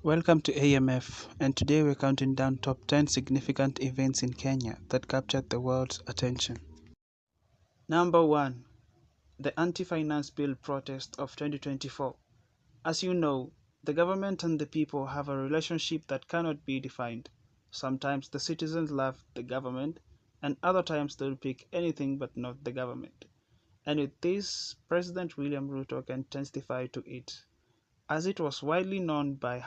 Welcome to AMF, and today we're counting down top 10 significant events in Kenya that captured the world's attention. Number 1. The Anti-Finance Bill protest of 2024. As you know, the government and the people have a relationship that cannot be defined. Sometimes the citizens love the government, and other times they'll pick anything but not the government. And with this, President William Ruto can testify to it, as it was widely known by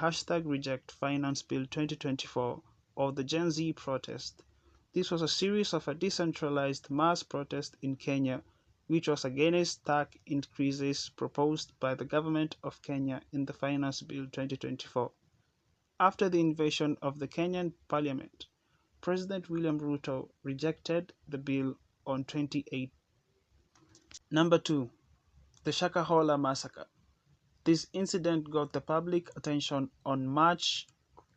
#Reject Finance Bill 2024 or the Gen Z protest. This was a series of a decentralized mass protest in Kenya, which was against tax increases proposed by the government of Kenya in the Finance Bill 2024. After the invasion of the Kenyan parliament, President William Ruto rejected the bill on 28. Number 2. The Shaka Massacre. This incident got the public attention on March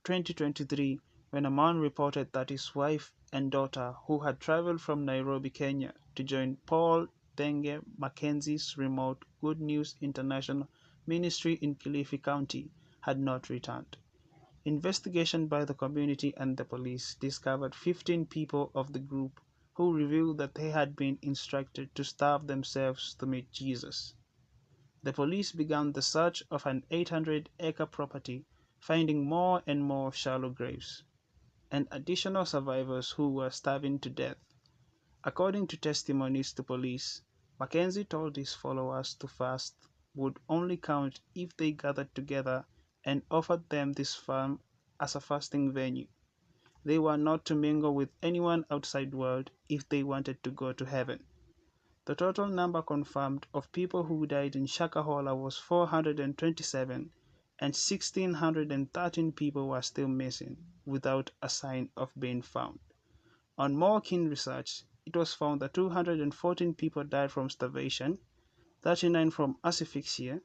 2023 when a man reported that his wife and daughter, who had traveled from Nairobi, Kenya, to join Paul Denge Mackenzie's remote Good News International ministry in Kilifi County, had not returned. Investigation by the community and the police discovered 15 people of the group who revealed that they had been instructed to starve themselves to meet Jesus. The police began the search of an 800-acre property, finding more and more shallow graves, and additional survivors who were starving to death. According to testimonies to police, Mackenzie told his followers to fast would only count if they gathered together and offered them this farm as a fasting venue. They were not to mingle with anyone outside world if they wanted to go to heaven. The total number confirmed of people who died in Shaka was 427, and 1,613 people were still missing, without a sign of being found. On more keen research, it was found that 214 people died from starvation, 39 from asphyxia,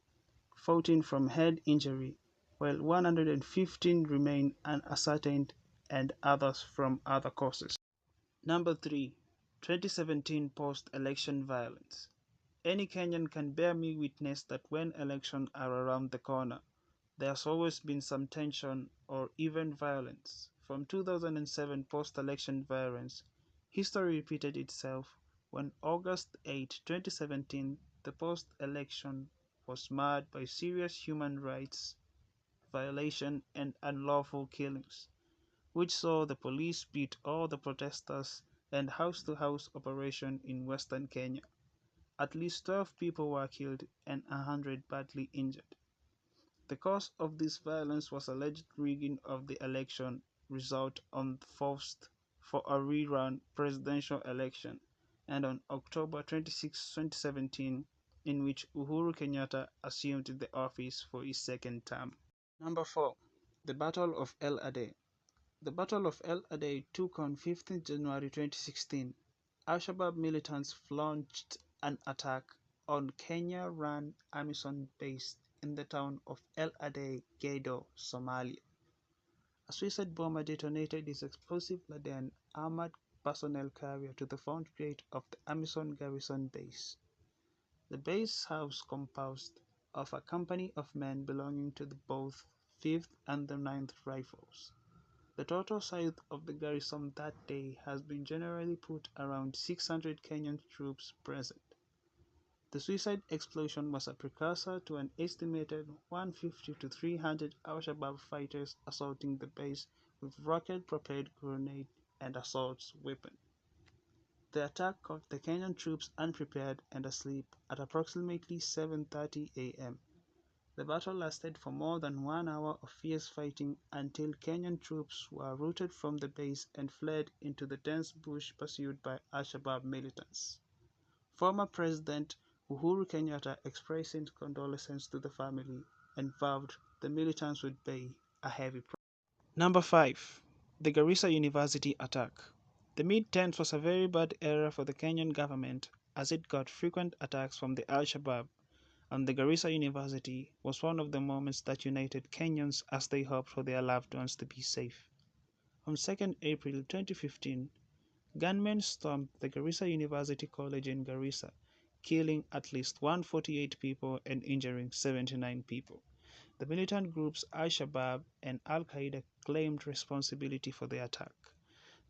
14 from head injury, while 115 remain unascertained and others from other causes. Number 3. 2017 Post-Election Violence. Any Kenyan can bear me witness that when elections are around the corner, there's always been some tension or even violence. From 2007 post-election violence, history repeated itself when August 8, 2017, the post-election was marred by serious human rights violation and unlawful killings, which saw the police beat all the protesters and house-to-house operation in western Kenya. At least 12 people were killed and 100 badly injured. The cause of this violence was alleged rigging of the election result on forced for a rerun presidential election, and on October 26, 2017, in which Uhuru Kenyatta assumed the office for his second term. Number 4. The Battle of El Ade. The Battle of El Ade took on 15 January 2016. Al-Shabaab militants launched an attack on Kenya-run AMISOM base in the town of El Ade, Gedo, Somalia. A suicide bomber detonated his explosive laden armored personnel carrier to the front gate of the AMISOM garrison base. The base house composed of a company of men belonging to both 5th and the 9th Rifles. The total size of the garrison that day has been generally put around 600 Kenyan troops present. The suicide explosion was a precursor to an estimated 150 to 300 Al-Shabaab fighters assaulting the base with rocket-propelled grenade and assault weapons. The attack caught the Kenyan troops unprepared and asleep at approximately 7:30 a.m. The battle lasted for more than 1 hour of fierce fighting until Kenyan troops were routed from the base and fled into the dense bush pursued by Al-Shabaab militants. Former President Uhuru Kenyatta expressed his condolences to the family and vowed the militants would pay a heavy price. Number 5. The Garissa University attack. The mid-10s was a very bad era for the Kenyan government as it got frequent attacks from the Al-Shabaab, and the Garissa University was one of the moments that united Kenyans as they hoped for their loved ones to be safe. On 2nd April 2015, gunmen stormed the Garissa University College in Garissa, killing at least 148 people and injuring 79 people. The militant groups Al-Shabaab and Al-Qaeda claimed responsibility for the attack.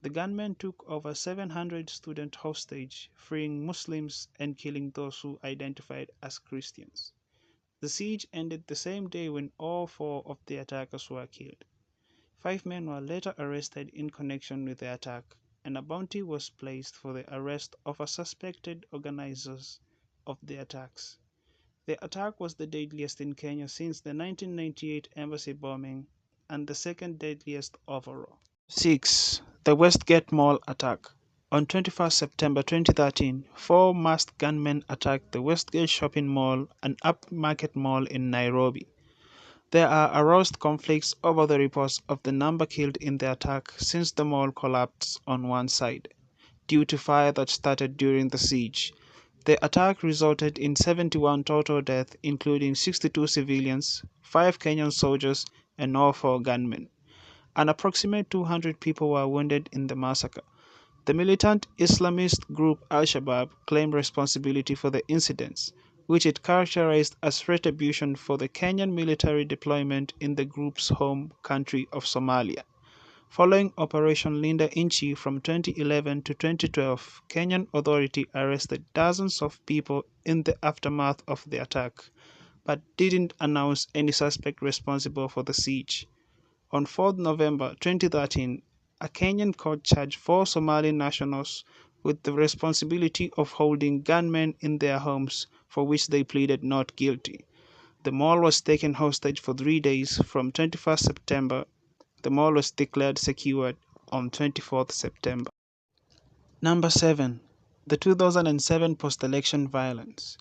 The gunmen took over 700 students hostage, freeing Muslims and killing those who identified as Christians. The siege ended the same day when all four of the attackers were killed. 5 men were later arrested in connection with the attack, and a bounty was placed for the arrest of suspected organizers of the attacks. The attack was the deadliest in Kenya since the 1998 embassy bombing and the second deadliest overall. 6. The Westgate Mall Attack. On 21st September 2013, four masked gunmen attacked the Westgate Shopping Mall, an upmarket mall in Nairobi. There are aroused conflicts over the reports of the number killed in the attack since the mall collapsed on one side, due to fire that started during the siege. The attack resulted in 71 total deaths, including 62 civilians, 5 Kenyan soldiers, and all 4 gunmen. An approximate 200 people were wounded in the massacre. The militant Islamist group Al-Shabaab claimed responsibility for the incidents, which it characterized as retribution for the Kenyan military deployment in the group's home country of Somalia. Following Operation Linda Inchi from 2011 to 2012, Kenyan authorities arrested dozens of people in the aftermath of the attack, but didn't announce any suspect responsible for the siege. On 4 November 2013, a Kenyan court charged 4 Somali nationals with the responsibility of holding gunmen in their homes, for which they pleaded not guilty. The mall was taken hostage for 3 days from 21st September. The mall was declared secured on 24th September. Number 7. The 2007 Postelection Violence.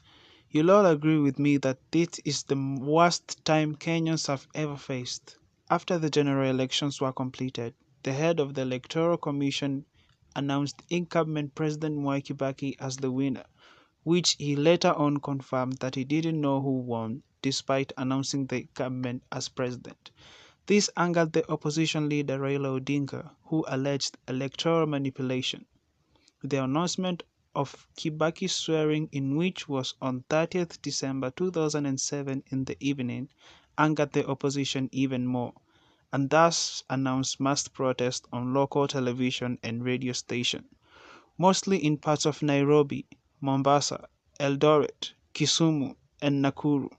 You'll all agree with me that this is the worst time Kenyans have ever faced. After the general elections were completed, the head of the Electoral Commission announced incumbent President Mwai Kibaki as the winner, which he later on confirmed that he didn't know who won, despite announcing the incumbent as president. This angered the opposition leader Raila Odinga, who alleged electoral manipulation. The announcement of Kibaki's swearing in, which was on 30th December 2007 in the evening, angered the opposition even more, and thus announced mass protests on local television and radio stations, mostly in parts of Nairobi, Mombasa, Eldoret, Kisumu, and Nakuru.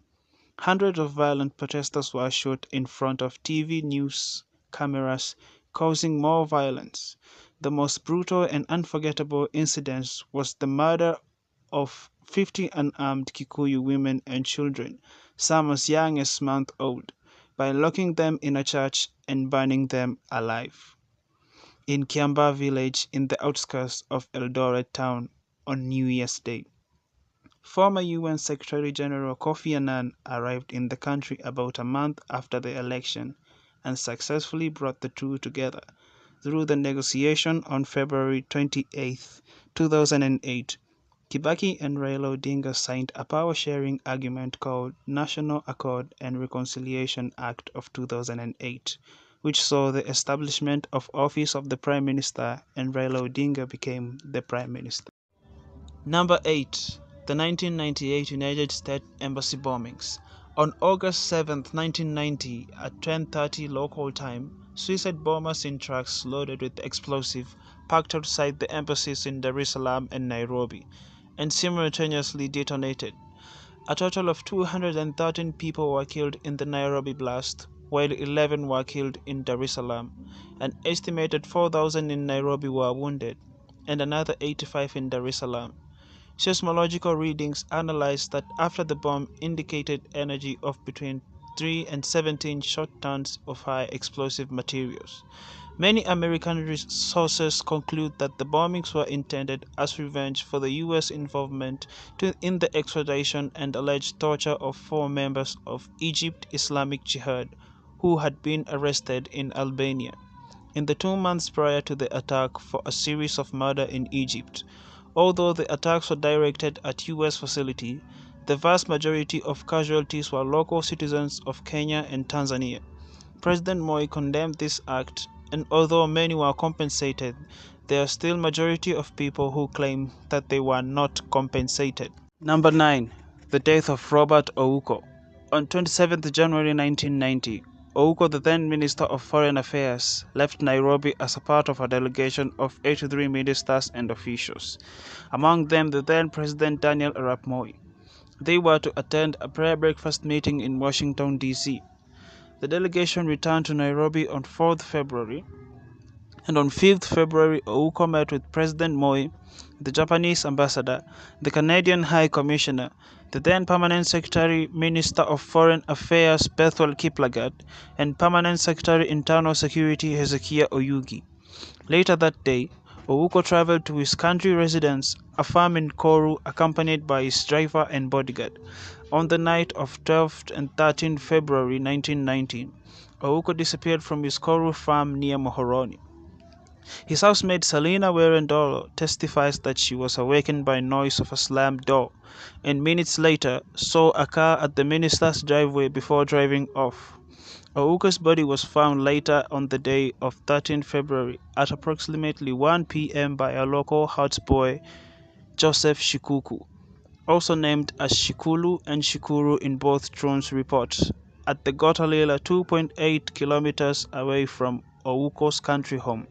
Hundreds of violent protesters were shot in front of TV news cameras, causing more violence. The most brutal and unforgettable incident was the murder of 50 unarmed Kikuyu women and children, some as young as month-old, by locking them in a church and burning them alive in Kiamba village in the outskirts of Eldoret town on New Year's Day. Former UN Secretary General Kofi Annan arrived in the country about a month after the election and successfully brought the two together through the negotiation on February 28, 2008. Kibaki and Raila Odinga signed a power-sharing agreement called National Accord and Reconciliation Act of 2008, which saw the establishment of office of the Prime Minister, and Raila Odinga became the Prime Minister. Number 8. The 1998 United States Embassy bombings. On August 7, 1990, at 10:30 local time, suicide bombers in trucks loaded with explosives parked outside the embassies in Dar es Salaam and Nairobi, and simultaneously detonated. A total of 213 people were killed in the Nairobi blast, while 11 were killed in Dar es Salaam. An estimated 4,000 in Nairobi were wounded, and another 85 in Dar es Salaam. Seismological readings analyzed that after the bomb indicated energy of between 3 and 17 short tons of high explosive materials. Many American sources conclude that the bombings were intended as revenge for the U.S. involvement in the extradition and alleged torture of 4 members of Egypt Islamic Jihad who had been arrested in Albania in the 2 months prior to the attack for a series of murders in Egypt. Although the attacks were directed at U.S. facilities, the vast majority of casualties were local citizens of Kenya and Tanzania. President Moi condemned this act, and although many were compensated, there are still majority of people who claim that they were not compensated. Number 9. The death of Robert Uko. On 27th January 1990, Ouko, the then Minister of Foreign Affairs, left Nairobi as a part of a delegation of 83 ministers and officials, among them the then President Daniel Arap Moi. They were to attend a prayer breakfast meeting in Washington, D.C. The delegation returned to Nairobi on 4th February, and on 5th February, Ouko met with President Moi, the Japanese ambassador, the Canadian High Commissioner, the then Permanent Secretary Minister of Foreign Affairs Bethwel Kiplagat, and Permanent Secretary Internal Security Hezekiah Oyugi. Later that day, Ouko traveled to his country residence, a farm in Koru, accompanied by his driver and bodyguard. On the night of 12th and 13th February 1919, Ouko disappeared from his Koru farm near Mohoroni. His housemaid Salina Werendolo testifies that she was awakened by noise of a slammed door, and minutes later saw a car at the minister's driveway before driving off. Ouko's body was found later on the day of 13 February at approximately 1 p.m. by a local houseboy, Joseph Shikuku, also named as Shikulu and Shikuru in both drones reports, at the Gotalila 2.8 kilometers away from Ouko's country home.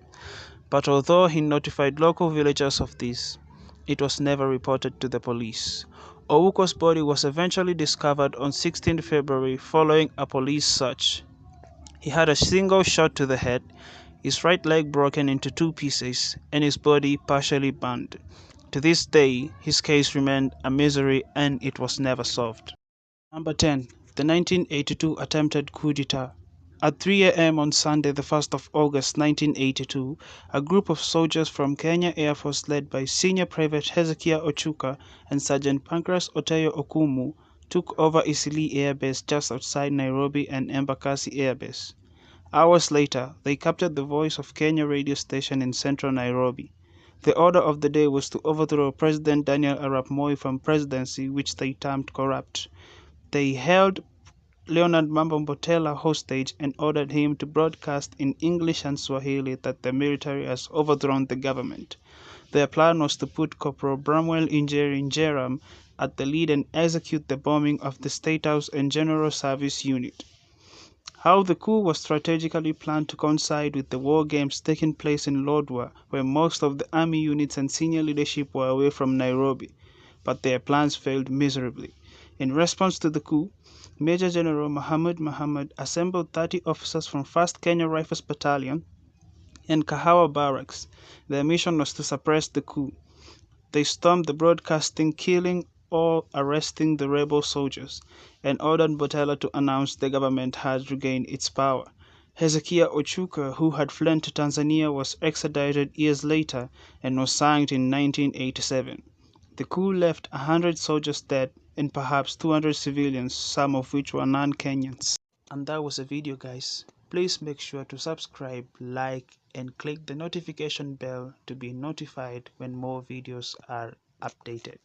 But although he notified local villagers of this, it was never reported to the police. Ouko's body was eventually discovered on 16 February following a police search. He had a single shot to the head, his right leg broken into two pieces, and his body partially burned. To this day, his case remained a mystery and it was never solved. Number 10. The 1982 attempted coup d'etat. At 3 a.m. on Sunday, the 1st of August 1982, a group of soldiers from Kenya Air Force led by Senior Private Hezekiah Ochuka and Sergeant Pancras Oteyo Okumu took over Isili Air Base just outside Nairobi and Embakasi Air Base. Hours later, they captured the Voice of Kenya radio station in central Nairobi. The order of the day was to overthrow President Daniel Arap Moi from presidency, which they termed corrupt. They held Leonard Mambo Mbotela hostage and ordered him to broadcast in English and Swahili that the military has overthrown the government. Their plan was to put Corporal Bramwell Injeri Njeram at the lead and execute the bombing of the State House and General Service Unit. How the coup was strategically planned to coincide with the war games taking place in Lodwar, where most of the army units and senior leadership were away from Nairobi, but their plans failed miserably. In response to the coup, Major General Mohammed assembled 30 officers from 1st Kenya Rifles Battalion and Kahawa Barracks. Their mission was to suppress the coup. They stormed the broadcasting, killing or arresting the rebel soldiers, and ordered Botella to announce the government had regained its power. Hezekiah Ochuka, who had fled to Tanzania, was extradited years later and was hanged in 1987. The coup left 100 soldiers dead and perhaps 200 civilians, some of which were non-Kenyans. And that was the video, guys. Please make sure to subscribe, like, and click the notification bell to be notified when more videos are updated.